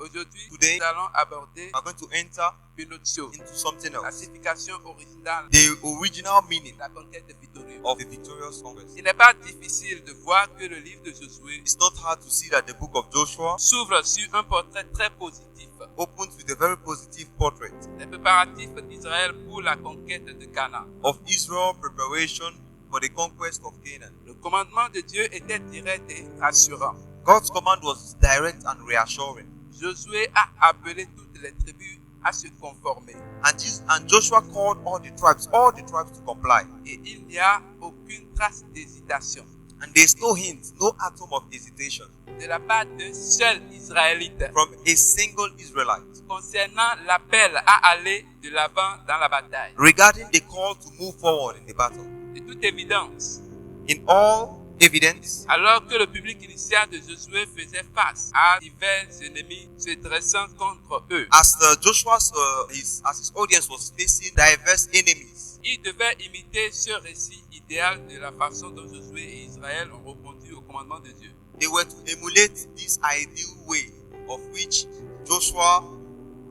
Aujourd'hui, Today, nous allons aborder we are going to enter une autre chose. into something La else. signification originale The original meaning de la conquête victorieuse. of the victorious conquest. Il n'est pas difficile de voir que le livre de Josué It's not hard to see that the book of Joshua s'ouvre sur un portrait très positif. opens with a very positive portrait Les préparatifs d'Israël pour la conquête de Canaan. of Israel preparation for the conquest of Canaan. Le commandement de Dieu était direct et rassurant. God's command was direct and reassuring. Josué a appelé toutes les tribus à se conformer. And Joshua called all the tribes to comply. Et il n'y a aucune trace d'hésitation And there's no hint, no atom of hesitation de la part d'un seul Israélite from a single Israelite concernant l'appel à aller de l'avant dans la bataille. regarding the call to move forward in the battle. De toute évidence, In all evidence, alors que le public initial de Josué faisait face à divers ennemis se dressant contre eux, as his audience was facing diverse enemies, ils devaient imiter ce récit idéal de la façon dont Josué et Israël ont répondu au commandement de Dieu. they were to emulate this ideal way of which Joshua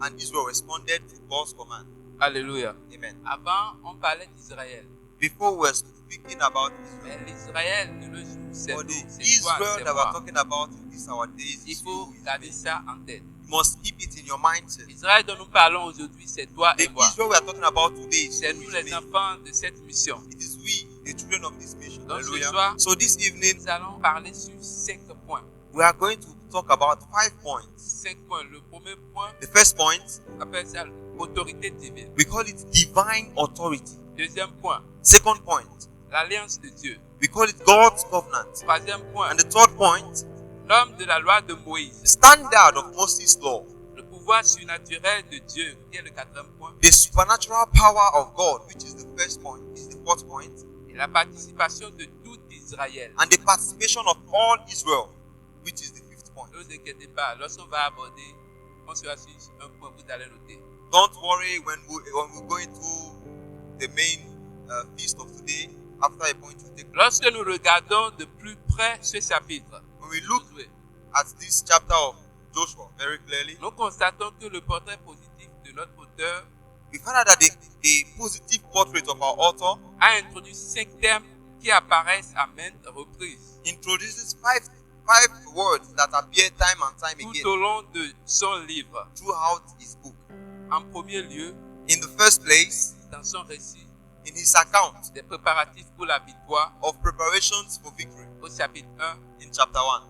and Israel responded to God's command. Alléluia. Amen. Avant, on parlait d'Israël. Before we were speaking about Israel, Mais l'Israël de nos jours, c'est for nous, the c'est toi, Israel c'est that we're moi. talking about in these our days, Il is faut you, is garder me. ça en tête. You must keep it in your mindset. L'Israël dont nous parlons aujourd'hui, c'est toi The et moi. Israel we are talking about today is C'est you, nous is les me. enfants de cette mission. It is we, the children of this mission. Donc ce Hallelujah. soir, So this evening, nous allons parler sur 5 points. we are going to talk about 5 points. 5 points. Le premier point, The first point, on appelle ça l'autorité divine. we call it divine authority. Deuxième point, Second point, l'alliance de Dieu. we call it God's covenant. Troisième point, And the third point, l'homme de la loi de Moïse. the standard of Moses' law. Le pouvoir surnaturel de Dieu, qui est le quatrième point. The supernatural power of God, which is the first point, is the fourth point. Et la participation de tout Israël. And the participation of all Israel, which is the fifth point. Ne vous inquiétez pas, lorsqu'on va aborder, on sera sur un point, vous allez noter. Don't worry when we go into the main feast of today. After a point, we take. Lorsque nous regardons de plus près ce chapitre, When we look Josué, at this chapter of Joshua very clearly, nous constatons que le portrait positif de notre auteur we find out that the positive portrait of our author a introduit 5 termes qui apparaissent à maintes reprises introduces five words that appear time and time tout again au long de son livre. throughout his book. En premier lieu, In the first place, dans son récit in his account des préparatifs pour la victoire of preparations for victory, au chapitre 1, in chapter 1,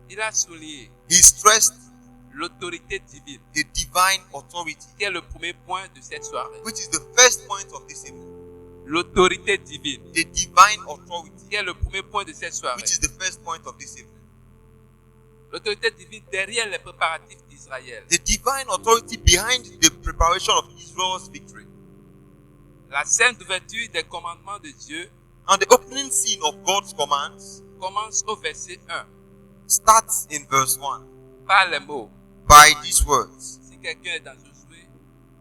il a souligné he stressed l'autorité divine, the divine authority, qui est le premier point de cette soirée. which is the first point of this evening. L'autorité divine, The divine authority, qui est le premier point de cette soirée. which is the first point of this evening. L'autorité divine derrière les préparatifs d'Israël. The divine authority behind the preparation of Israel's victory. La scène d'ouverture des commandements de Dieu And the opening scene of God's commands commence au verset 1 starts in verse 1 par les mots. by these words. Si quelqu'un est dans Josué,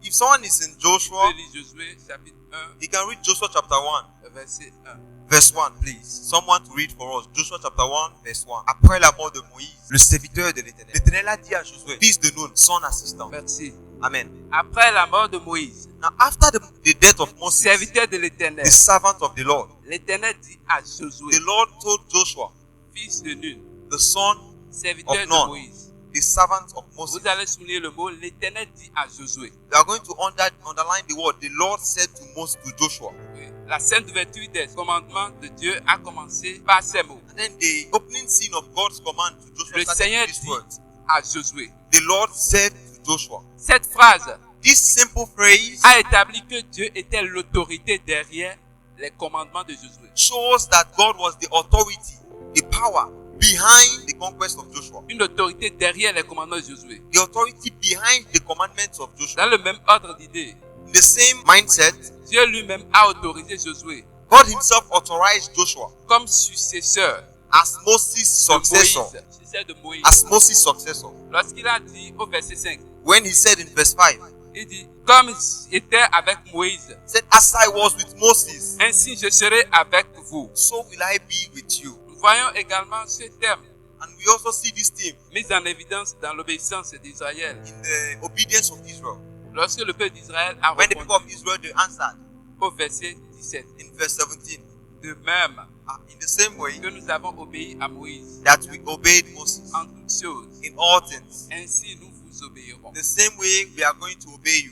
If someone is in il Joshua, peut lire Josué chapitre 1, he can read Joshua chapter 1, verset 1. verse 1, please. Someone to read for us. Joshua chapter 1, verse 1. Après la mort de Moïse, le serviteur de l'Éternel. L'Éternel a dit à Josué, fils de Nun, son assistant. Merci. Amen. Après la mort de Moïse, Now, after the death of Moses, serviteur de l'Éternel, the servant of the Lord, l'Éternel dit à Josué, the Lord told Joshua, fils de Nun, the son serviteur of de Nun, Moïse. the servant of Moses. Vous allez souligner le mot, l'Éternel dit à Josué. We are going to underline the word. The Lord said to Moses, to Joshua. Oui. La scène d'ouverture des commandements de Dieu a commencé par ces mots. And then the opening scene of God's command to Joshua Le started Seigneur with these dit words. à Josué. The Lord said to Joshua. Cette phrase This simple phrase a établi que Dieu était l'autorité derrière les commandements de Josué. shows that God was the authority, the power behind the conquest of Joshua. Une autorité derrière les commandements de Josué. The authority behind the commandments of Joshua. Dans le même ordre d'idée, In the same mindset, Dieu lui-même a autorisé Josué God himself authorized Joshua comme successeur as Moses' de successor. Moïse. Successeur de Moïse. As Moses' successor. Lorsqu'il a dit au verset 5, When he said in verse 5, il dit, comme j'étais avec Moïse, said, as I was with Moses, ainsi je serai avec vous. so will I be with you. Nous voyons également ce terme And we also see this theme mise en évidence dans l'obéissance d'Israël. in the obedience of Israel. Lorsque le peuple d'Israël a When the people of répondu Israel they answered au verset 17, in verse 17, de même in the same way que nous avons obéi à Moïse that we obeyed Moses en toutes choses, in all things, ainsi nous vous obéirons. the same way we are going to obey you.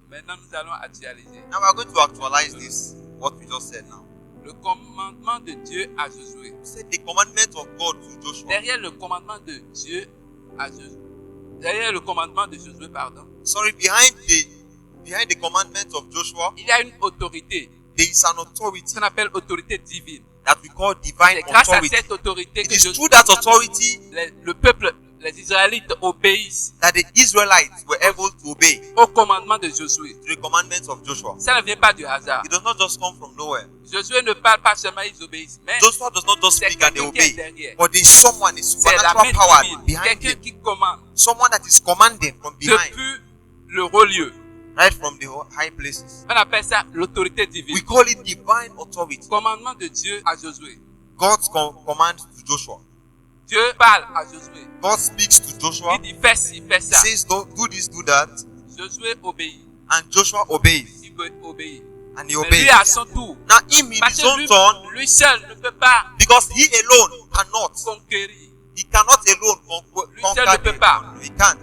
Maintenant, nous allons actualiser Now we are going to actualize this, what we just said now. le commandement de Dieu à Josué. We said the commandment of God to Joshua. Derrière le commandement de Dieu à Josué, derrière le commandement de Josué, pardon, Sorry, behind the commandment of Joshua, il y a une autorité, there is an ce authority qu'on appelle autorité divine. that we call divine C'est grâce à authority. cette autorité It que is through that authority le peuple, les Israélites obéissent that the Israelites were able to obey au commandement de Josué. to the commandments of Joshua. Ça ne vient pas du hasard. It does not just come from nowhere. Josué ne parle pas seulement, ils obéissent, mais Joshua does not just c'est speak and they quelqu'un qui est obey, derrière. but there is someone, a C'est la supernatural main power divine, behind quelqu'un them. qui commande Someone that is commanding from behind, depuis le haut lieu. right from the high places. On appelle ça l'autorité divine. We call it divine authority. Commandement de Dieu à Josué. God's command to Joshua. Dieu parle à Josué. God speaks to Joshua. Il dit fais ci, fais He ça. says, do this, do that. Josué obéit. And Joshua obeys. Il peut obéir. And he Mais lui obeys. à son tour. Now him in Parce his que own turn, lui seul ne peut pas because he alone cannot. conquérir. He cannot alone Lui seul conquer ne peut pas. He can't.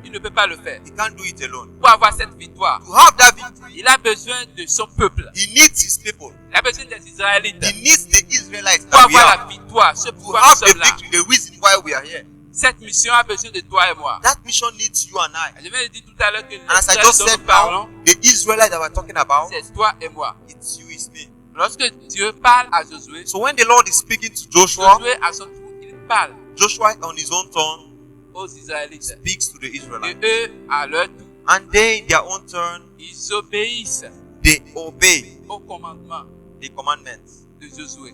Il ne peut pas le faire. He can't do it alone. Pour avoir cette victoire, To have that victory, il a besoin de son peuple. he needs his people. Il a besoin des Israélites. He needs the Israelites Pour that we avoir are. la victoire, ce To pouvoir nous have the sommes là. victory, the reason why we are here. Cette mission a besoin de toi et moi. That mission needs you and I. Je viens de dire tout à l'heure que And as I l'Israël just dont said nous now, parlons, the Israelites that we're talking about, c'est toi et moi. it's you, it's me. Lorsque Dieu parle à Josué, So when the Lord is speaking to Joshua, Josué à son tour, il parle Joshua on his own turn aux Israélites. speaks to the Et Israelites. eux, à leur tour, And they in their own turn, ils obéissent they obey au commandement the commandments de Josué.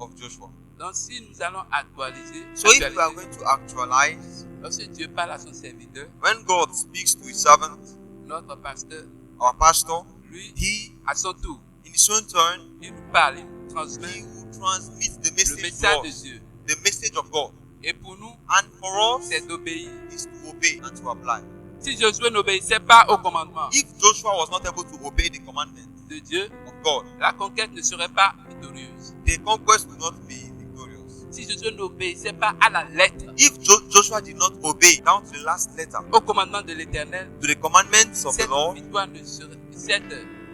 of Joshua. Donc si nous allons actualiser, So if we are going to actualize, lorsque Dieu parle à son serviteur, when God speaks to his servant, notre pasteur, our pastor, lui, he à son tour, in his own turn, il nous parle, il nous he transmet will transmit the le message to message de us, Dieu. the message of God. Et pour nous, And for us, c'est d'obéir. is to obey and to apply. Si Josué n'obéissait pas au commandement If Joshua was not able to obey the commandments de Dieu, of God, la conquête ne serait pas victorieuse. the conquest would not be victorious. Si Josué n'obéissait pas à la lettre If Joshua did not obey down to the last letter au commandement de l'Éternel, to the commandments of the cette Lord, victoire ne serait, cette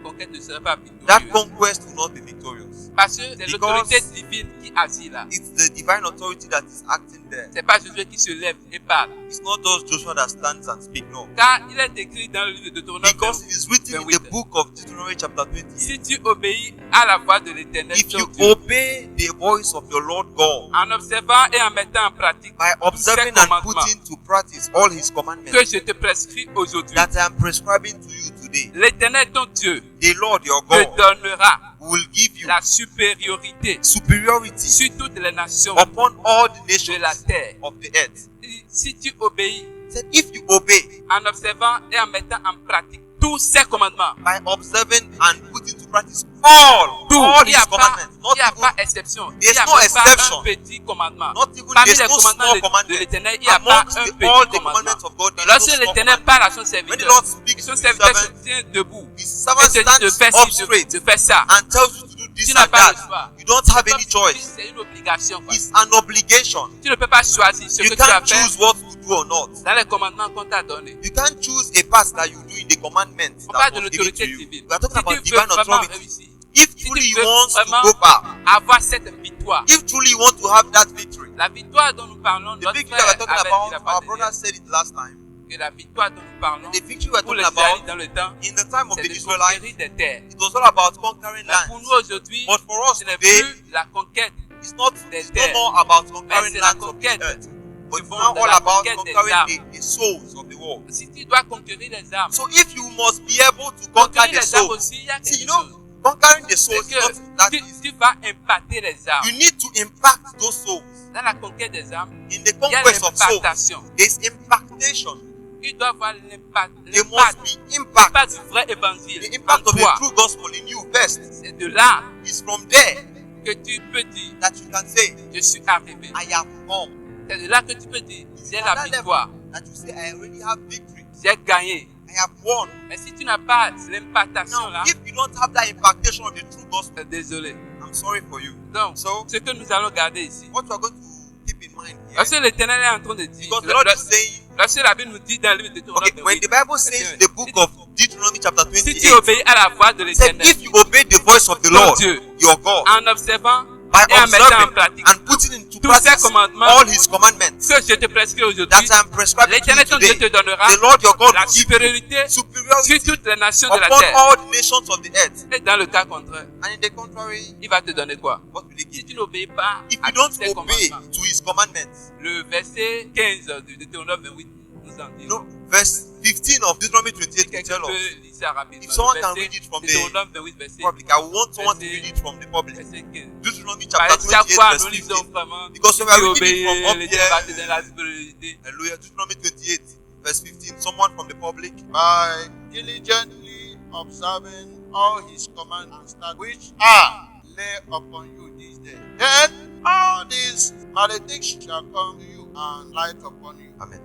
conquête ne serait pas that victorieuse. conquest will not be victorious. Parce que c'est Because l'autorité divine qui agit là. It's the divine authority that is acting there. C'est pas Josué qui se lève et parle. It's not just Joshua that stands and speaks, no. Car il est écrit dans le livre de Deutéronome, Because it is written in the book of Deuteronomy chapter 28. si tu obéis à la voix de l'Éternel, If ton you Dieu, obey the voice of your Lord God en observant et en mettant en pratique by tous ces observing and commandements putting to practice all his que commandments je te prescris aujourd'hui, that I am prescribing to you today, l'Éternel ton Dieu the Lord your te God donnera will give you la supériorité superiority sur toutes les nations upon all the de nations la terre. of the earth. Si tu obéis Said if you obey en observant et en mettant en pratique tous ces commandements, by observing and putting to practice all il n'y his a pas, commandments, not il y a even, pas exception. Il There's n'y a no pas exception. un petit commandement. not even Parmi there's les no commandements small de commandment. l'Éternel, il n'y a pas Amongst un all petit the commandement. commandments of God, Et there is no lorsque small l'Éternel commandment. parle à son When the serviteur, Lord speaks son to his serviteur se servant, tient debout his et servant te dit de faire stands up ci, straight de faire ça. and tells you to do Tu this n'as and pas le that. choix. You don't have any choice. C'est une obligation. Quoi. It's an obligation. Tu ne peux pas choisir ce You que tu vas can't faire choose what to do or not. dans les commandements qu'on t'a donnés. You can't choose a path that you do in the commandments On that parle de was given to l'autorité you. divine. We are talking Si about tu veux divine vraiment authority. réussir, If si truly tu you veux want to vraiment go far, avoir cette victoire, if truly you want to have that victory, la victoire dont nous parlons, the notre victory that frère we're talking avait dit la about, fois our dernière, brother said it last time, que la victoire dont nous parlons the victory we're pour talking les Israélites about dans le temps, in the time of c'est the de Israelites, conquérir des terres. it was all about conquering Mais pour lands. nous aujourd'hui, But for us ce n'est today, plus la conquête it's no terres. more about mais conquering c'est la lands of the conquête earth. But du it's monde, now de all la about conquête des conquering âmes. the souls of the world. Si tu dois conquérir les âmes, So if you must be able to conquer conquérir the les âmes souls, aussi, il y a see, quelque you know, chose. conquering the C'est souls is not que that tu, easy. tu vas impacter les âmes. You need to impact those souls. Dans la conquête des âmes, In the il y a conquest of souls, l'impactation. there's impactation. Il doit avoir l'impact, There must be impact. l'impact du vrai évangile The en impact of toi. the true gospel in you first. C'est de là Is from there que tu peux dire, that you can say, je suis arrivé. I have come. C'est de là que tu peux dire, It's j'ai at la that level victoire, that you say, I already have victory. j'ai gagné. I have won. Mais si tu n'as pas l'impactation Now, là, if you don't have that impactation of the true gospel, désolé. I'm sorry for you. Donc, So, ce que nous allons garder ici, what you are going to keep in mind here, lorsque l'Éternel est en train de dire, because the Lord is saying, lorsque la Bible nous dit dans le livre de Deutéronome, okay, when the Bible says in the book of Deuteronomy chapter si 28, tu obéis à la voix de it said, l'Éternel, if you obey the voice of the ton Lord, Dieu, your God, en observant by et en mettant en observing pratique and putting into tous ces practice commandements all His commandments que je te prescris aujourd'hui, that I'm prescribing to l'Éternel you ton Dieu today, te donnera the Lord your God la will give supériorité you sur superiority toutes les nations de la upon terre. all the nations of the earth. Et dans le cas contraire, And in the contrary, il va te donner quoi? what will He Si give tu you? n'obéis pas If à you don't tous ces obey commandements, to His commandments, le verset 15 du Deutéronome 28 nous en dit. no, verse 15 of Deuteronomy 28 Si will quelqu'un tell us. peut lire ça rapidement. If someone Le can verset read it from the Deutéronome 28 verset, public, I want someone to verset- read it from the public. verset 15. Deuteronomy Par chapter chaque 28 fois, verse nous lisons 15. vraiment. Because Si we are tu reading obéis, it from up l'Éternel va te here. donner la supériorité. Hallelujah. Deuteronomy 28 verse 15. Someone from the public. By diligently observing all His commands and statutes which are laid upon you this day. Then all these maledictions shall come to you and light upon you. Amen.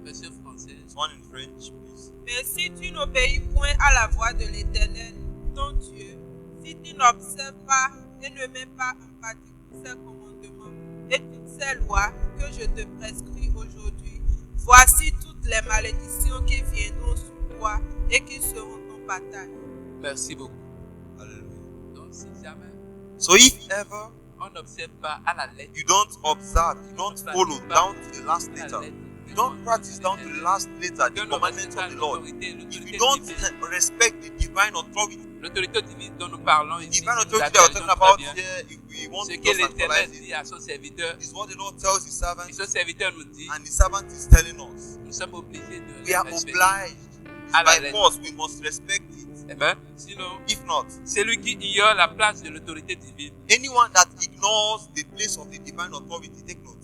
Verset français. Someone in French, please. Mais si tu n'obéis point à la voix de l'Éternel, ton Dieu, si tu n'observes pas et ne mets pas en pratique tous ses commandements et toutes ces lois que je te prescris aujourd'hui, voici toutes les malédictions qui viendront sur toi et qui seront ton partage. Merci beaucoup. Hallelujah. Donc, si jamais So if ever on n'observe pas à la lettre, you don't observe, you don't follow down to the last à la letter, lettre, you don't practice down to the last letter the commandments of the Lord, if you don't respect the divine authority, l'autorité divine dont nous parlons ici, divine nous authority that we're appelons talking très about bien, here, if we want ce to que just l'Éternel actualize it, dit à son serviteur, is what the Lord tells His et servant, son serviteur nous dit, and His servant is telling us. nous sommes obligés de We are respecter. obliged. À la By lettre. force, we must respect it. Amen. Sinon, If not, celui qui ignore la place de l'autorité divine anyone that ignores the place of the divine authority, take note,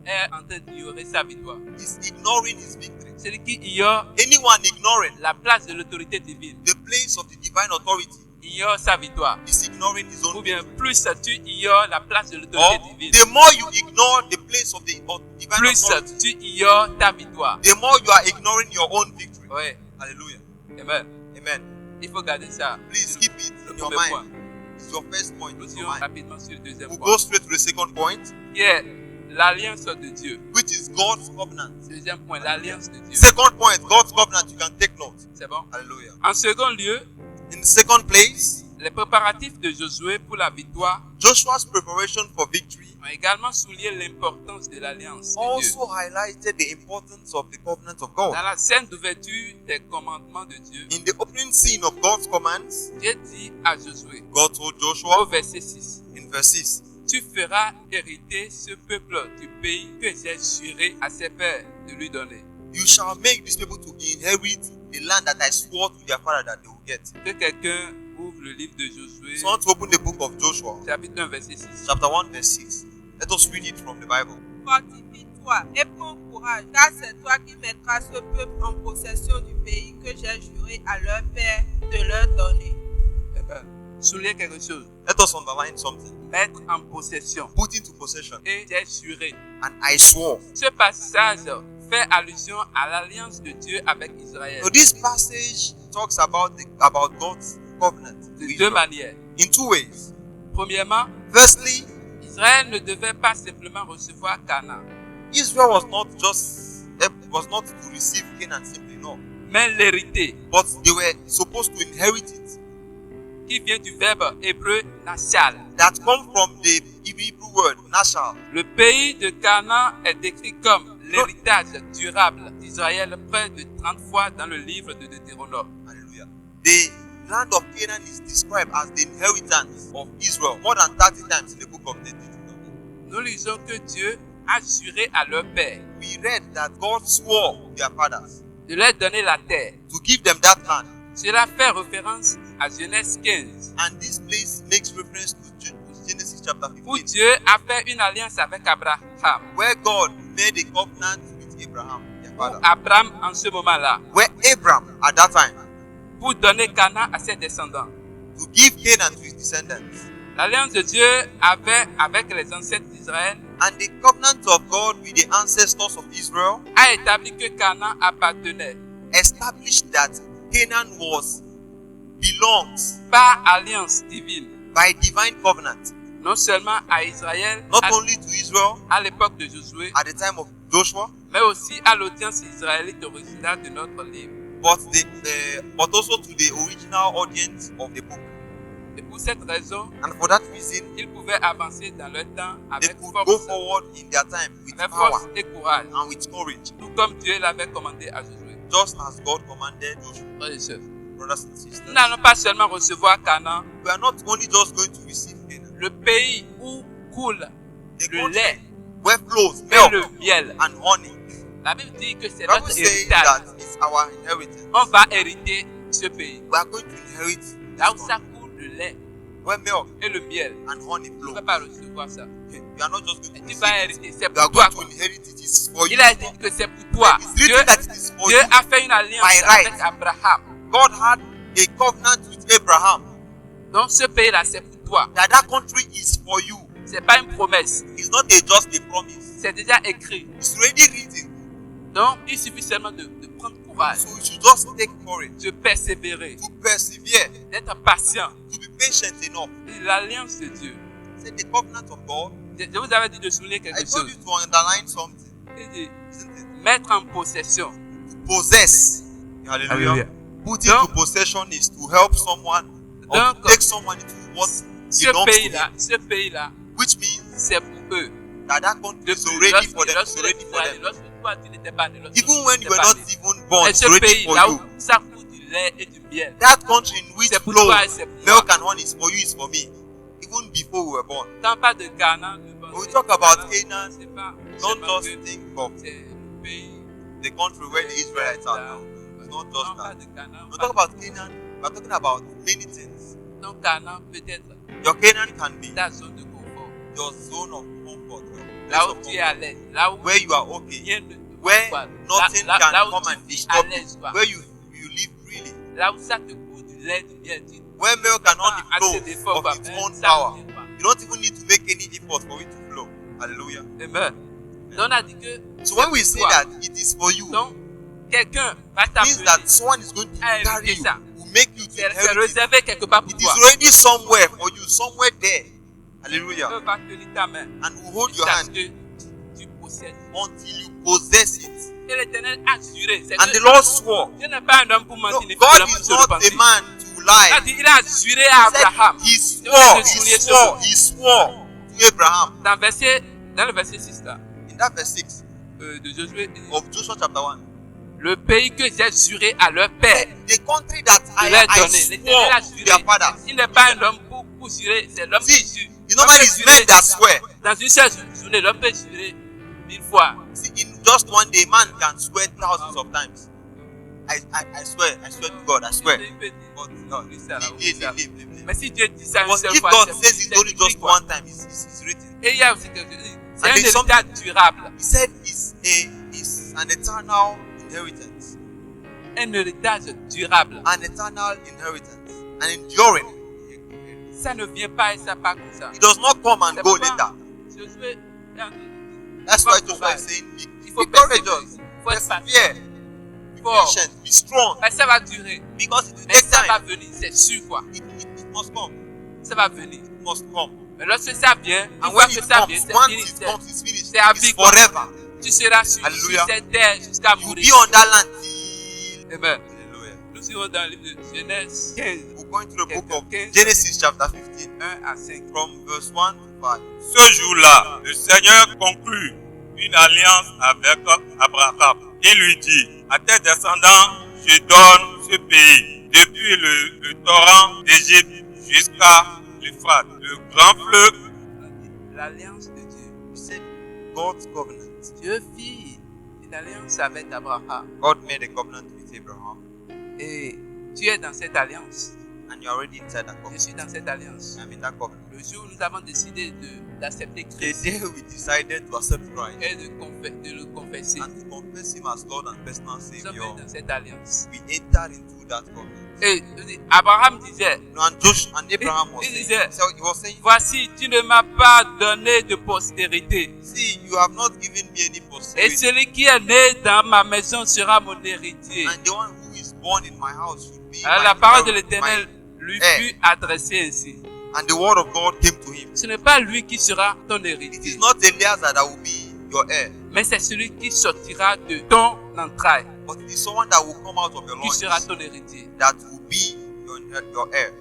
est en train d'ignorer sa victoire. is ignoring his victory. Celui qui ignore Anyone ignoring la place de l'autorité divine the place of the divine authority ignore sa victoire. is ignoring his Ou own bien victory. plus tu ignores la place de Or, l'autorité divine, the more you ignore the place of the divine plus authority, tu ignores ta victoire. the more you are ignoring your own victory. Ouais. Hallelujah. Amen. Amen. Il faut garder ça. Please keep it Le in your premier point. mind. It's your first point. Nous It's irons your mind. rapidement sur le deuxième We'll point, go straight to the second point, qui est l'alliance de Dieu. which is God's covenant. Deuxième point, l'alliance de Dieu. Second point, God's covenant. You can take note. C'est bon. Hallelujah. En second lieu, In second place, les préparatifs de Josué pour la victoire Joshua's preparation for victory ont également souligné l'importance de l'alliance de Dieu. also highlighted the importance of the covenant of God. Dans la scène d'ouverture des commandements de Dieu, In the opening scene of God's commands, Dieu dit à Josué, God told au Joshua verset 6, in verse 6, tu feras hériter ce peuple du pays que j'ai juré à ses pères de lui donner. you shall make these people to inherit the land that I swore to their father that they will get. Que quelqu'un ouvre le livre de Josué, So I want to open the book of Joshua, chapitre 1, verset 6. chapter 1, verse 6. Let us read it from the Bible. Fortifie-toi et prends courage, car c'est toi qui mettras ce peuple en possession du pays que j'ai juré à leur père de leur donner. Eh ben, souligner quelque chose. Let us underline something. Mettre en possession. Put into possession. Et j'ai juré. And I swore. Ce passage fait allusion à l'alliance de Dieu avec Israël. So this passage talks about God's covenant De with deux Israel manières. in two ways. Premièrement, Firstly, Israël ne devait pas simplement recevoir Canaan, Israel was not to receive Canaan simply, no. mais l'hériter, But they were supposed to inherit it. qui vient du verbe hébreu nashal. That come from the Hebrew word nashal. Le pays de Canaan est décrit comme l'héritage durable d'Israël près de 30 fois dans le livre de Deutéronome. Hallelujah. The land of Canaan is described as the inheritance of Israel more than 30 times in the book of Deuteronomy. Nous lisons que Dieu a juré à leur père We read that God swore to their fathers de leur donner la terre. to give them that land. Cela fait référence à Genèse 15, And this place makes reference to Genesis chapter où 15, Dieu a fait une alliance avec Abraham. where God made a covenant with Abraham, their father. Abraham, en ce moment-là, Where Abraham, at that time, pour donner Canaan à ses descendants. to give Canaan to his descendants. L'alliance de Dieu avait avec les ancêtres d'Israël d'Israël And the covenant of God with the ancestors of Israel a établi que Canaan appartenait established that Canaan belongs par alliance divine, by divine covenant, non seulement à Israël not only to Israel à l'époque de Josué, at the time of Joshua, mais aussi à l'audience israélite originale de notre livre. but also to the original audience of the book. Et pour cette raison, And for that reason, ils pouvaient avancer dans leur temps they avec could go force, forward in their time with avec power force et courage, and with courage, tout comme Dieu l'avait commandé à Josué. just as God commanded Joshua. Frères et sœurs, Brothers and nous sisters, n'allons pas seulement recevoir Canaan, we are not only just going to receive Canaan, le pays où coule the le lait country where flows et milk le miel. and honey. La Bible dit que c'est The Bible notre says héritage. that it's our inheritance. On va hériter ce pays. We are going to inherit this Là où one, ça coule le lait where milk et le miel. and honey Tu ne flow. vas pas recevoir ça. We are not just Et going to tu vas receive it. hériter. C'est We pour are toi. going to inherit it. It's for you. Il a dit que c'est pour toi. It's Dieu, written that it is for Dieu you. a fait une alliance By right. avec Abraham. God had a covenant with Abraham Donc ce pays-là, c'est pour toi. that country is for you. C'est pas une promesse. It's not just a promise. C'est déjà écrit. It's already written. Donc il suffit seulement de prendre courage, So you should just take courage de persévérer, to persevere, d'être patient. to be patient enough. Et l'alliance de Dieu. Say the covenant of God. Je vous avais dit de souligner I quelque told chose. you to underline something, Il dit isn't it? mettre en possession. To possess. Hallelujah. Alléluia. Put Donc- into possession is to help someone or to Donc, take someone into what belongs to him, Ce pays-là, which means c'est pour eux. that country is Depuis already for them. It's lorsque already for them. lorsque toi tu n'étais pas né, lorsque Even when tu you n'étais were pas not né. even born, Et it's ce already pays for là où you. ça coule du lait et du miel, That country in which c'est pour flows toi et c'est pour milk moi. and honey is for you, is for me. Even before we were born. Quand on parle de Canaan, When we talk about Canaan, c'est pas don't seulement just que think of c'est le pays. the country where the Israelites are now. It's not Quand just on parle that. de Canaan, When we talk about Canaan, we're talking about many things. donc Canaan peut être Your Canaan can be ta zone de confort, your zone of comfort, your là place où of tu es à comfort, l'aise, là où where you are okay, rien ne te where quoi, nothing là can où come tu and vis à disturb you, l'aise, quoi. where you live freely, Là où ça te coule du lait, du miel, tu where milk and honey assez flows d'efforts of pour its faire own ça, power. tu sais pas. You don't even need to make any effort for it to flow. Hallelujah. Amen. Donc on a dit que So when we say toi. that it is for you, Donc quelqu'un va it means t'appeler. that someone is going to Ah, carry c'est you, ça. will make you to C'est inherit it. réservé quelque part pour It is toi. already somewhere for you, somewhere there. Hallelujah. Dieu va tenir ta main. And will hold your Jusqu'à ce hand que tu possèdes. until you possess it. Et l'Éternel a juré. C'est And que the Lord swore. Dieu n'est pas un homme pour No, mentir. ni God fidèle pour is se not a repentir. man to Il a lie. dit, il a juré à Abraham. He swore to Abraham. Dans le verset 6 là, In that verse 6 de Josué, il dit, of Joshua chapter 1, le pays que j'ai juré à leur père the country that de leur donner. I L'Éternel a swore to juré. their fathers. Il n'est pas un homme pour jurer, c'est l'homme qui See, jure. you know L'homme when peut it's jurer men that swear. dans une seule journée, l'homme peut jurer 1000 fois. See, in just one day, man can swear thousands of times. I swear to God, I swear. Il peut dire, But no, leave. mais si Dieu dit ça une But seule if fois, God c'est says it only écrit, just quoi. one time, it's written. Et il y a aussi quelque chose. C'est And un there's héritage durable. He said it's an eternal inheritance. Un héritage durable. An eternal inheritance. An enduring. Ça ne vient pas et ça part comme ça. It does not come and C'est go pourquoi later. Josué, That's why Joshua is saying, il faut be courageous, persévérer. Il faut être patient. persevere, be Fort. patient, be strong. Mais ça va durer. Because it will Mais take ça va time. venir, c'est sûr quoi. It must come. Ça va venir. It must come. Mais lorsque ça vient, une And fois when que it ça comes, vient, c'est once fini. it comes, it's finished. c'est à It's vie, quoi. forever. Tu seras sur Alléluia. cette terre jusqu'à You'll mourir. be on that land till. Amen. Hallelujah. Nous irons dans le livre de Genèse 15, We're going through the book of 15, Genesis chapter 15 1 à 5. from verse 1 to 5. Ce jour-là, le Seigneur conclut une alliance avec Abraham. Il lui dit, à tes descendants, je donne ce pays, depuis le torrent d'Égypte jusqu'à l'Euphrate, le grand fleuve. L'alliance de Dieu. You said God's covenant. Dieu fit une alliance avec Abraham. God made a covenant with Abraham. Et tu es dans cette alliance. and you're already inside that Je covenant. suis dans cette alliance. I'm in that covenant. Le jour où nous avons décidé d'accepter The Christ day we decided to accept Christ et de le confesser, and to confess Him as Lord and personal nous sommes Savior, dans cette alliance. we entered into that covenant. Et Abraham disait, No, and Josh and Abraham was He saying, said- so he was saying, voici, tu ne m'as pas donné de postérité. see, you have not given me any Et posterity, celui qui est né dans ma maison sera mon héritier. and the one who is born in my house should be Alors my la parole de inherit- l'Éternel lui Eh. fut adressée ainsi. And the word of God came to him. Ce n'est pas lui qui sera ton It is héritier, not Eliezer that will be your heir, mais c'est celui qui sortira de ton entraille but it is someone that will come out of your qui sera loins ton héritier. that will be your heir.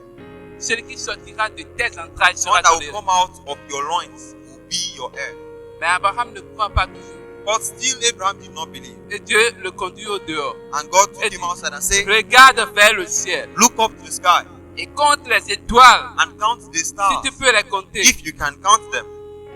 Celui qui sortira de tes entrailles sera Someone that ton will héritier. come out of your loins will be your heir. Mais Abraham ne croit pas toujours. But still Abraham did not believe. Et Dieu le conduit au dehors. And God took Et him dit, outside and said, regarde vers le ciel look up to the sky et compte les étoiles and count the si stars tu peux les compter. if you can count them.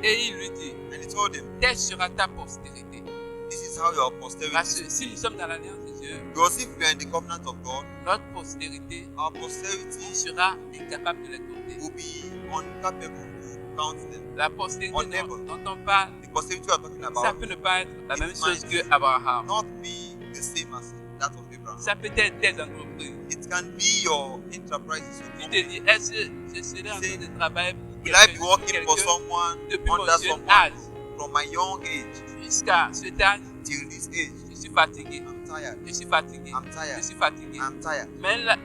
Et il lui dit, And he told him, telle sera ta postérité. this is how your posterity Parce is. que si nous sommes dans l'alliance de Dieu, Because if we are in the covenant of God, notre postérité our posterity sera incapable de les compter. will be incapable to count them. La postérité Unable. dont on parle, The posterity we are talking ça about peut ne pas être la It même chose might que Abraham. not be the same as that of Abraham. Ça peut être tes entreprises. It can be your enterprises. your Tu te company. dis, est-ce que je serai en train de travailler pour Will I be quelqu'un working for quelqu'un someone depuis mon under jeune someone âge from my young age jusqu'à cet âge? till this age? Je suis fatigué. I'm tired. Je suis fatigué. I'm Je tired. suis fatigué. I'm tired. Mais là,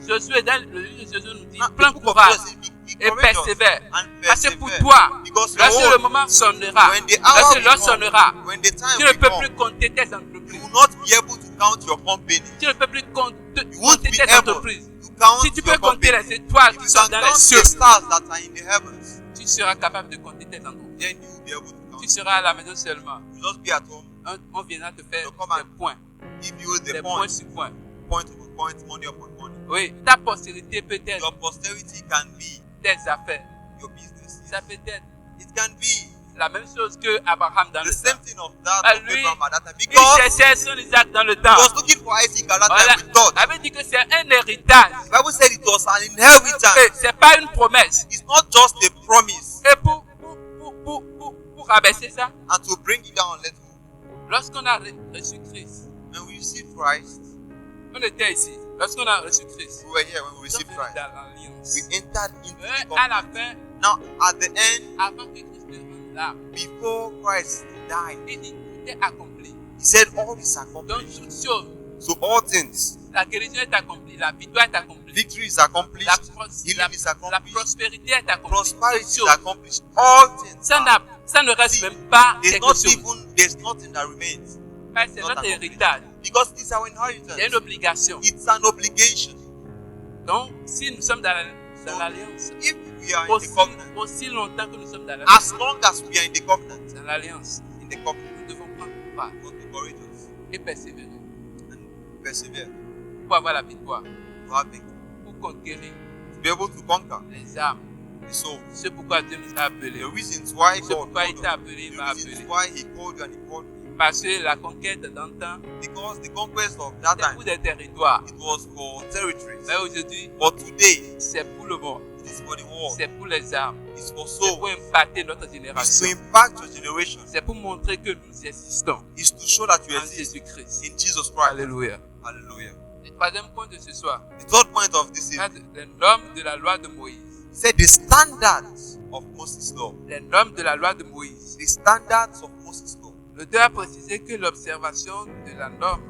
Josué, dans le livre de Josué, nous dit, Now, prends the book of courage Joshua says, be et courageous persévère. and Parce que pour persevere. toi, Because lorsque your le own, moment sonnera, when the lorsque hour will l'heure come, sonnera, when the time tu ne will peux come, plus compter tes you entreprises. will not be able to count your company. Tu ne peux plus won't compter be tes able entreprises. to count Si tu peux your compter company. les étoiles If qui you sont can dans les count cieux, the stars that are in the heavens, tu seras capable de compter tes entreprises. then you will be able to count. Tu seras à la maison seulement. You just be at home, On viendra te faire So come des points. give you Des the points point, sur points. point upon point, money upon money. Oui, ta postérité peut être Your posterity can be tes affaires. your business. Ça peut être It can be la même chose que Abraham dans the le same temps. thing of that Ah, of lui, Abraham at that time. Il Because cherchait son Isaac dans le he temps. was looking for Isaac at that Voilà. time with God. La Bible dit que c'est un héritage. The Bible said it was an inheritance. Et c'est pas une promesse. It's not just a promise. Et pour abaisser ça, And to bring it down, let go. lorsqu'on a reçu Christ, When we receive Christ, on était ici. Lorsqu'on a reçu Christ, we were here when we nous received sommes Christ. dans l'alliance. We entered into the Et à la covenant. fin, Now, at the end, avant que Christ ne rende l'âme, before Christ died, il dit tout est accompli. he said all is Donc accomplished. toute chose, So all things, la guérison est accomplie, la victoire est accomplie, victory is accomplished, la healing is accomplished, prospérité est accomplie. prosperity Toute is chose. accomplished. All things. Ça ne reste See, même pas There's quelque not chose. even, there's nothing that remains. Parce que c'est not notre accomplished. héritage. Because it's our Il y a une inheritance. obligation. It's an obligation. Donc, si nous sommes dans l'alliance, If we are in the covenant, aussi longtemps que nous sommes dans l'alliance, as long as we are in the covenant, dans l'alliance, in the covenant, nous devons prendre courage we must be courageous et persévérer and persevere pour avoir la victoire, to have victory, pour conquérir to be able to conquer les âmes. the soul. C'est pourquoi Dieu nous a appelés. The reasons why C'est God pourquoi il called t'a us. appelé, il The m'a reasons appelé. why He called you and He called me. Parce que la conquête d'antan, Because the conquest of that c'était time, pour des territoires. it was for territories. Mais aujourd'hui, But today, c'est pour le monde. it is for the world. C'est pour les âmes. It's for C'est pour souls. impacter notre It's to génération. impact your generation. C'est pour montrer que nous existons It's to show that you en exist Jésus-Christ. in Jesus Christ. Alléluia. Hallelujah. Le troisième point de ce soir, The third point of this is les normes de la loi de Moïse. said the standards of Moses' law. Les normes de la loi de Moïse. The standards of Moses' law. L'auteur a précisé que l'observation de la norme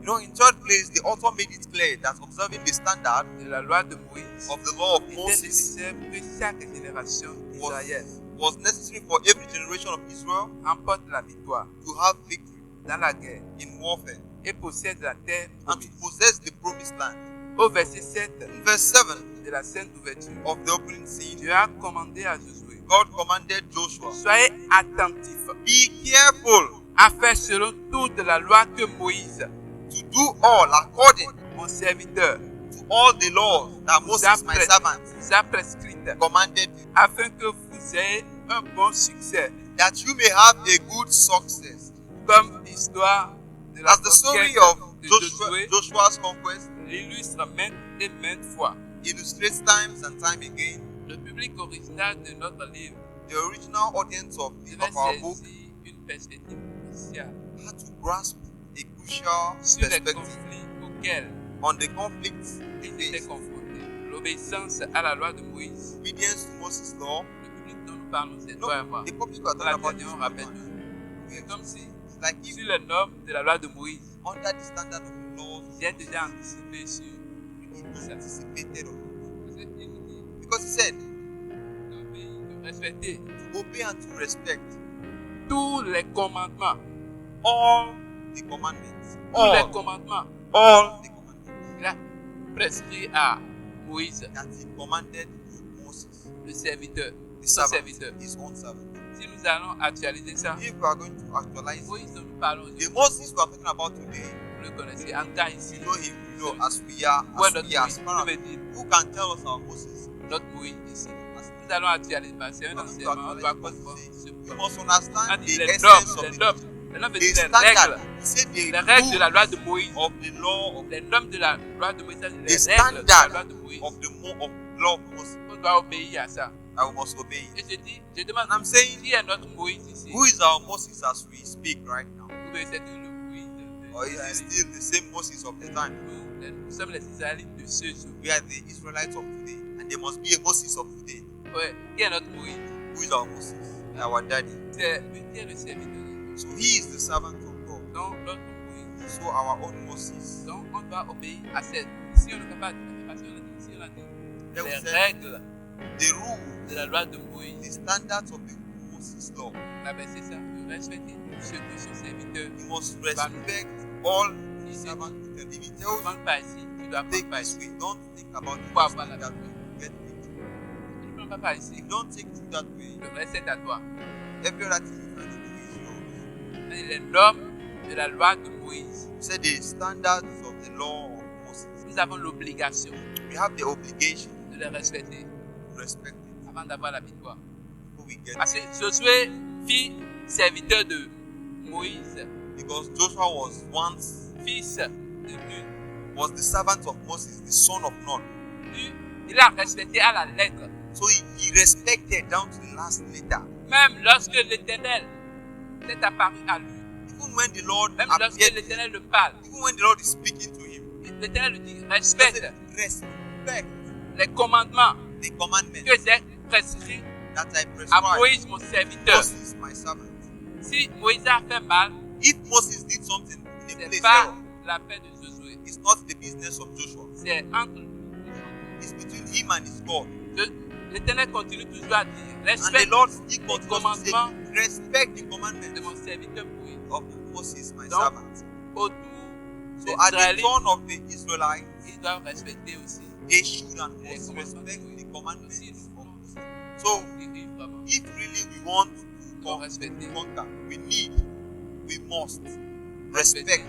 You know, in third place, the author made it clear that observing the standard de la loi de Moïse of the law of était Moses nécessaire pour que chaque génération d'Israël was necessary for every generation of Israel remporte la victoire to have victory dans la guerre in warfare et possède la terre and to promise. possess the promised land. Au verset 7 In verse 7 de la Sainte Ouverture, of the opening scene, Dieu a commandé à Josué, God commanded Joshua, soyez attentifs be careful à faire selon toute la loi que Moïse, to do all according mon serviteur, to all the laws that Moses, my servant, vous a prescrites, commanded you, afin que vous ayez un bon succès, that you may have a good success. comme l'histoire de la As the story conquête of de Joshua, Josué Joshua's conquest l'illustre maintes et maintes fois. illustrates times and time again. Le public original de notre livre The original audience of devait our book saisir une perspective cruciale had to grasp a crucial sur les perspective conflits auxquels on the conflicts they ils étaient faced. confrontés. L'obéissance à la loi de Moïse. Obedience to Moses' law. Le public dont nous parlons, c'est No, toi et moi. the public are Dans talking la about dernière, on this rappelle one. tout. C'est comme si, It's like if sur les normes de la loi de Moïse, under the standard of the law, j'ai déjà anticipé sur he anticipated of it. parce qu'il nous dit Because he said d'obéir, de respecter to obey and to respect tous les commandements. all the commandments. Tous les commandements. All the commandments Il a prescrit à Moïse, that he commanded to Moses, le serviteur, the son servant, serviteur. his own servant. Si nous allons actualiser ça, If we are going to actualize Moïse dont nous parlons, the Moses we are talking about today, vous le connaissez, en cas ici, you know him, you know, as we are, ouais, as notre we are, Moïse, as je far veux as- dire, who can tell us our Moses? notre Moïse ici. Nous allons actualiser, parce que c'est un We're going to enseignement, on doit actualize comprendre because ce we point. must On understand dit the les essence normes, of les the normes. Les normes veut the dire les standard. règles, He said the les règles de la loi de rules Moïse. of the law of Les normes de la loi de Moïse, c'est les the règles de la standard loi de Moïse. of the law of Moses. On doit obéir à ça. I must obey Et it. je dis, je demande, And I'm saying, qui est notre Moïse ici? who is our Moses as we speak right now? Vous connaissez toujours le Moïse de Or is it Israël. still the same Moses of the time? Nous sommes les Israélites de ce jour. We are the Israelites of today, and there must be a Moses of today. Ouais. Qui est notre Moïse? Who is our Moses? Our daddy. C'est lui qui est le serviteur de Dieu. So he is the servant of God. Donc, notre Moïse. So our own Moses. Donc, on doit obéir à cette. Si on est capable de parce qu'on a dit, si on a dit, Then we les said règles the rules, de la loi de the Moïse, standards of the Moses law. on a versé ça, de respecter ceux que son serviteur. You must respect all the servants. If he Ne tells you prends pas ici, tu dois take prendre pas this ici. way, don't think about it. Pourquoi Just pas think la that way. Get it. Ne prends pas ici. Don't take it that way. Le reste est à toi. Every other thing you find to do is yours. Et les normes de la loi de Moïse, Say the standards of the law of Moses. nous avons l'obligation We have the obligation de les respecter to respect it avant d'avoir la victoire. before we get Parce it. que Josué, fils serviteur de Moïse, Because Joshua was once fils de Nun, was the servant of Moses, the son of Nun. lui, il a respecté à la lettre. So he respected down to the last letter. Même lorsque l'Éternel s'est apparu à lui, Even when the Lord même lorsque appeared, l'Éternel le parle, even when the Lord is speaking to him, l'Éternel lui dit, he respecte said, respect les commandements the commandments que j'ai prescrits that I à prescribe. Moïse, mon serviteur. Moses, my servant. Si Moïse a fait mal, If Moses did something in a ce n'est place, pas error, l'affaire de Josué, it's not the business of Joshua. c'est entre It's between him and his God. l'Éternel continue toujours à dire, And the respecte Lord he continues to commandements say, respect the de commandments mon serviteur Moïse of Moses, my Donc, servant. autour So des at the Israélites, turn of the Israelites, ils doivent respecter aussi they should and les must commandements respect de the Moïse. commandments Aussi, of Moses. nous So devons vraiment if really we want nous to respecter conquer, we must respect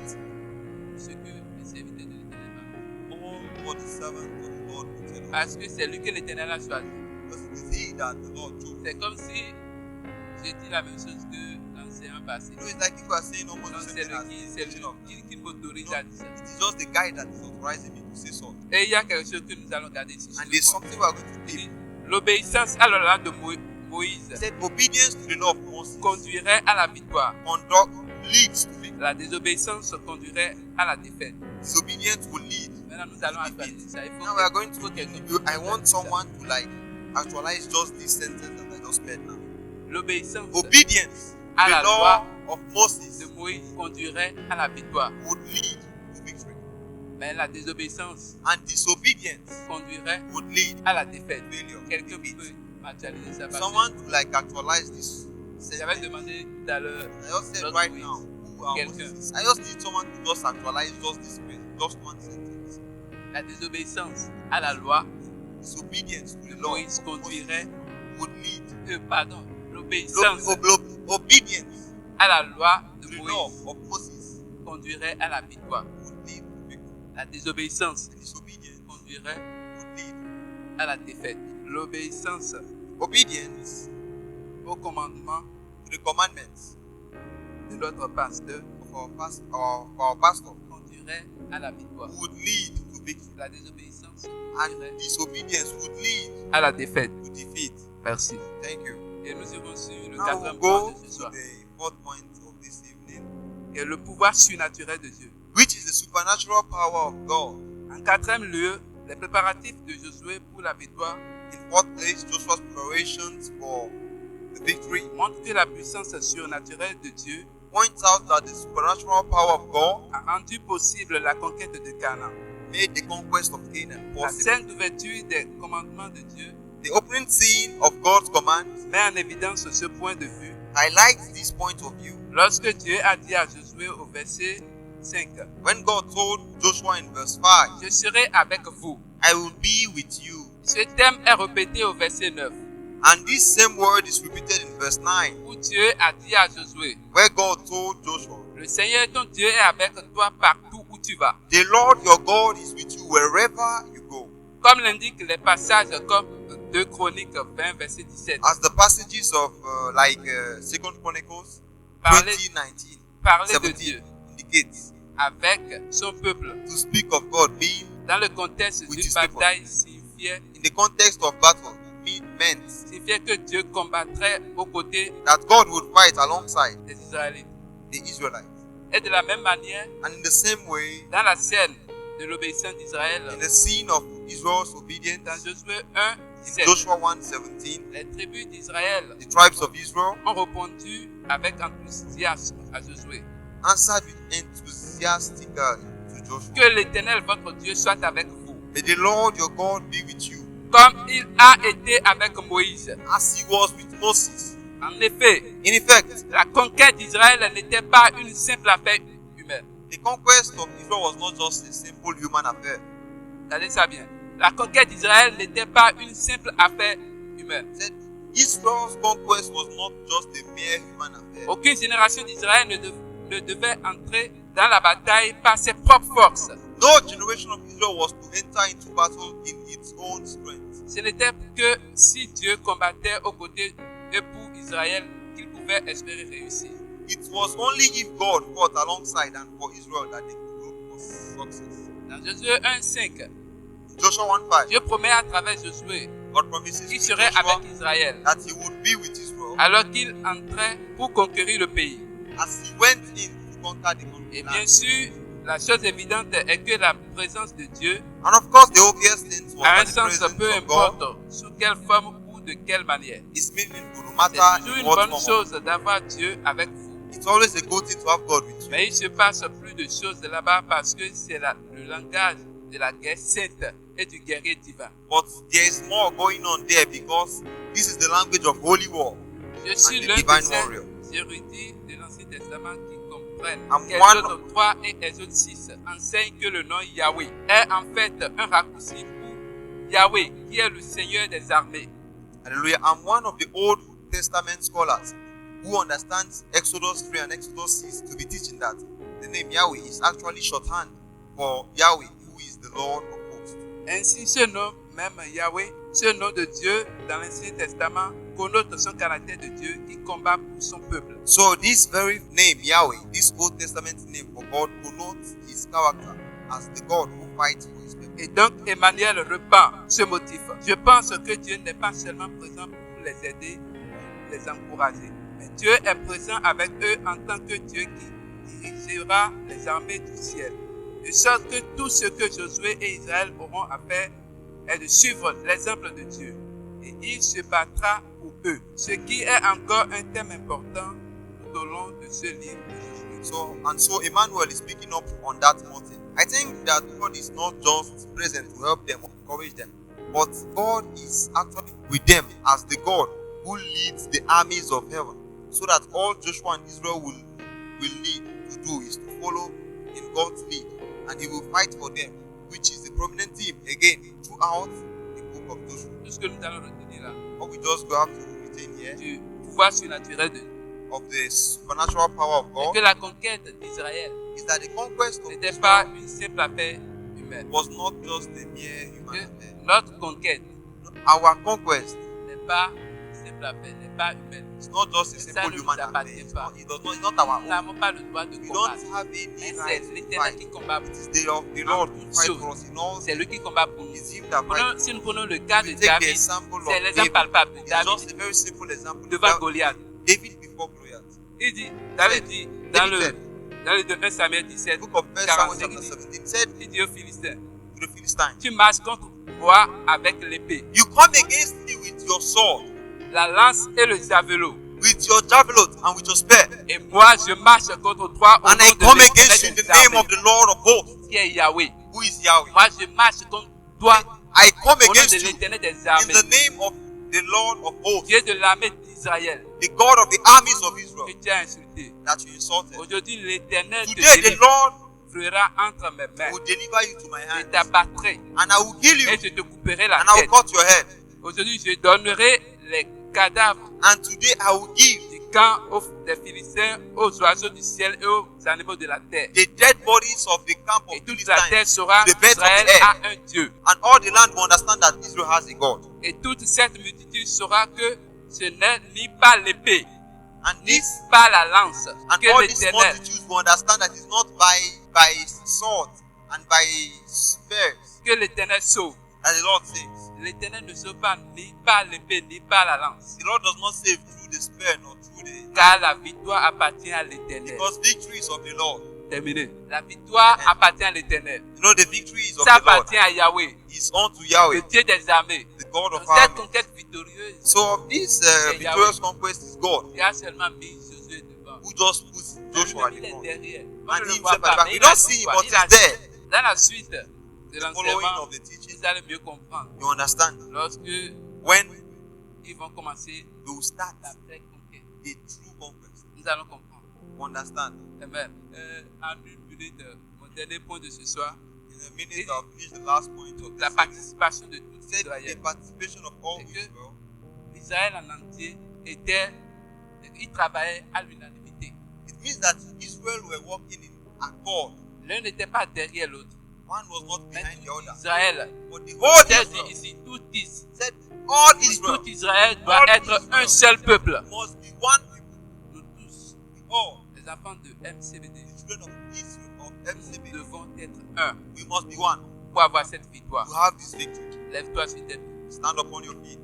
ce que les serviteurs de l'Éternel va faire. all what the servant of the Lord will tell us. Parce que c'est lui que l'Éternel a choisi. Because it is he that the Lord chose. C'est comme si j'ai dit la même chose que l'enseignant passé. You know, it's like if you are saying almost Donc the c'est same thing lui as qui, the teaching of qui m'autorise à dire ça. It is just the guy that is authorizing me to say so. Et il y a quelque chose que nous allons garder ici. sur And le there's point. something we are going to Il do. dit, l'obéissance à la loi de Moïse He said, obedience to the law of Moses conduirait à la victoire. leads to victory. La désobéissance conduirait à la défaite. Disobedience will lead. Maintenant, nous allons actualiser ça. Il faut Now we are que- going il faut to. que- I want someone to like actualize just this sentence that I just made now. L'obéissance Obedience à to la the law loi of Moses de Moïse conduirait à la victoire. would lead to victory, Mais la désobéissance and disobedience conduirait would lead à la défaite. to failure. Quelqu'un peut actualiser ça. Parce que Someone to like actualize this j'avais sentence. demandé tout à l'heure. I just said Not right Moïse. now, who are Quelqu'un. Moses? I just need someone to just actualize just this phrase, just one sentence. La désobéissance à la loi Disobedience to de the law Moïse of conduirait, Moses would lead. pardon, l'obéissance Obedience à la loi to de the law Moïse of Moses conduirait à la victoire. would lead to victory. La désobéissance Disobedience conduirait would lead. à la défaite. L'obéissance Obedience au commandement to the commandments de notre pasteur of our pastor conduirait à la victoire. would lead to victory. La désobéissance And irait disobedience would lead à la défaite. to defeat. Merci. Thank you. Et nous irons sur le Now we'll quatrième point go de ce to soir, the fourth point of this evening, qui est le pouvoir surnaturel de Dieu. which is the supernatural power of God. En quatrième lieu, les préparatifs de Josué pour la victoire In fourth place, Joshua's preparations for the victory montrent que la puissance surnaturelle de Dieu points out that the supernatural power of God a rendu possible la conquête de Canaan. made the conquest of Canaan La possible. scène d'ouverture des commandements de Dieu The opening scene of God's command met en évidence ce point de vue highlights this point of view. lorsque Dieu a dit à Josué au verset 5, When God told Joshua in verse 5, je serai avec vous. I will be with you. Ce thème est répété au verset 9, And this same word is repeated in verse 9, où Dieu a dit à Josué, where God told Joshua, le Seigneur ton Dieu est avec toi partout où tu vas. the Lord your God is with you wherever you go. Comme l'indiquent les passages comme 2 Chroniques 20, verset 17, As the passages of 2 Chronicles parler, 20:19, parler de 17 Dieu indicates, avec son peuple to speak of God being dans le contexte With d'une his people. bataille signifiait in the context of battle meant que Dieu combattrait aux côtés that God would fight alongside des Israélites. the Israelites. Et de la même manière, And in the same way, dans la scène de l'obéissance d'Israël, in the scene of Israel's obedience, dans Josué 1, in 17, Joshua 1:17, les tribus d'Israël the tribes of Israel ont répondu avec enthousiasme à Josué. answered with enthusiastically to Joshua. Que l'Éternel, votre Dieu, soit avec vous, May the Lord your God be with you, comme il a été avec Moïse. as he was with Moses. En effet, In effect, la conquête d'Israël n'était pas une simple affaire humaine. the conquest of Israel was not just a simple human affair. Regardez ça bien. La conquête d'Israël n'était pas une simple affaire humaine. Said Israel's conquest was not just a mere human affair. Aucune génération d'Israël ne devait entrer dans la bataille par ses propres forces. No generation of Israel was to enter into battle in its own strength. Ce n'était que si Dieu combattait aux côtés et pour Israël qu'il pouvait espérer réussir. It was only if God fought alongside and for Israel that they could look for success. Dans Josué 1:5, In Joshua 1:5, Dieu promet à travers Josué God promises qu'il to serait Joshua avec Israël that he would be with Israel alors qu'il entrait pour conquérir le pays. as he went in to conquer the Et country. bien sûr, la chose évidente est que la présence de Dieu And of course, the obvious thing was a un that the sens presence peu of God importe sous quelle forme ou de quelle manière. is meaningful no C'est matter toujours in une what bonne form. chose d'avoir Dieu avec vous. It's always a good thing to have God with you. Mais il se passe plus de choses là-bas parce que c'est le langage de la guerre sainte et du guerrier divin. But there is more going on there because this is the language of holy war. Je suis And the l'un de divine ces warrior. érudits de l'Ancien Testament qui comprennent I'm qu'Exode 3 et Exode 6 enseignent que le nom Yahweh est en fait un raccourci pour Yahweh, qui est le Seigneur des armées. Hallelujah. I'm one of the Old Testament scholars who understands Exodus 3 and Exodus 6 to be teaching that the name Yahweh is actually shorthand for Yahweh, who is the Lord of hosts. Ainsi, ce nom même Yahweh, ce nom de Dieu dans l'Ancien Testament, connote son caractère de Dieu qui combat pour son peuple. So this very name Yahweh, this Old Testament name for God, connotes his character as the God who fights for his people. Et donc, Emmanuel reprend ce motif. Je pense que Dieu n'est pas seulement présent pour les aider, les encourager, mais Dieu est présent avec eux en tant que Dieu qui dirigera les armées du ciel. De sorte que tout ce que Josué et Israël auront à faire est de suivre l'exemple de Dieu. Et il se battra pour eux. Ce qui est encore un thème important tout au long de ce livre de Josué. So Emmanuel is picking up on that motive. I think that God is not just present to help them or encourage them, but God is actually with them as the God who leads the armies of heaven, so that all Joshua and Israel will need to do is to follow in God's lead, and he will fight for them, which is the prominent theme again throughout the book of Joshua. Tout ce que nous allons retenir là, What we just have to retain here du pouvoir surnaturel de Dieu, of the supernatural power of c'est God que la conquête d'Israël is that the conquest of n'était pas Israel une simple affaire humaine. was not just a mere human Que affair. notre conquête Our conquest n'est pas une simple affaire, n'est pas humaine. It's not just a Ça simple ne nous human appartient affair. pas. It's not our Nous own. n'avons pas le droit de We combattre. don't have any Mais right c'est to l'Éternel fight. qui combat pour It nous. is the Lord who fight for us in all C'est things. lui qui combat pour nous. It's him that Prenons- fights si nous for us. prenons le cas de We take the David, example of c'est l'exemple David. palpable de It's just David a very simple example. devant Goliath. David before Goliath. Il dit, David dit dans David le 1 Samuel 17, The book of 1 Samuel 45, chapter 17 said il dit aux Philistins, to the Philistines, tu marches contre moi avec l'épée, you come against me with your sword, la lance et le javelot. with your javelot and with your spear, Et moi, je marche contre toi au and I nom de come against you l'Éternel in the des name armées, of the Lord of hosts, qui est Yahweh. who is Yahweh. Moi, je marche contre toi I come au nom against de you l'Éternel des in armées, the name of the Lord of hosts, Dieu de l'armée d'Israël, the God of the armies of que Israel, tu as insulté. that you insulted. Aujourd'hui, l'Éternel te Today the Lord délivrera entre mes mains. will deliver you to my Je hand, t'abattrai and I will kill you, et je te couperai la and I will tête. cut your head. Aujourd'hui, je donnerai les cadavres And today I will give du camp des Philistins aux oiseaux du ciel et aux animaux de la terre. the dead bodies of the camp of Et toute la terre Philistines, saura the birds of qu'Israël the air. a un Dieu. and all the land will understand that Israel has a God. Et toute cette multitude saura que ce n'est ni par l'épée, And ni this par la lance and que all these l'Éternel, multitudes will understand that it's not by sword and by spears que l'Éternel sauve. that the Lord saves. L'Éternel ne sauve pas ni par l'épée, ni par la lance. The Lord does not save through the spear nor through the Car la victoire appartient à l'Éternel. because victory is of the Lord. Terminé. La victoire appartient à l'Éternel. You know the victory is of Ça the Lord. appartient à Yahweh, It's unto Yahweh, le Dieu des armées. the God Dans of cette armies. conquête victorieuse, So of this victorious conquest is God, il a seulement mis Josué devant. who just puts Joshua at Il the est front. derrière. On And ne le he voit himself at the pas, back. mais We il don't a see dit him, quoi? but Il he's a there. dit. Dans la suite de The following l'enseignement, of the teaching, vous allez mieux comprendre. you understand. Lorsque When ils vont commencer we will start la vraie conquête, the true conquest, nous allons comprendre. we understand. Amen. En une minute, mon dernier point de ce soir, In a minute, I'll finish the last point of la this. participation de tous les Said the Israéliens. participation of all Et que- Israel, L'Israël en entier était, il travaillait à l'unanimité. it means that Israel were working in accord. L'un n'était pas derrière l'autre. One was not Mais behind the other. Israël, But the whole j'ai Israel dit ici, tout said all Israel Israël doit All être Israel. un seul peuple. must be one people. Nous tous, All les enfants de MCBD, the children of Israel of nous MCB, devons être un we must be one pour avoir cette victoire. to have this victory. Lève-toi sur tes pieds. Stand upon your feet.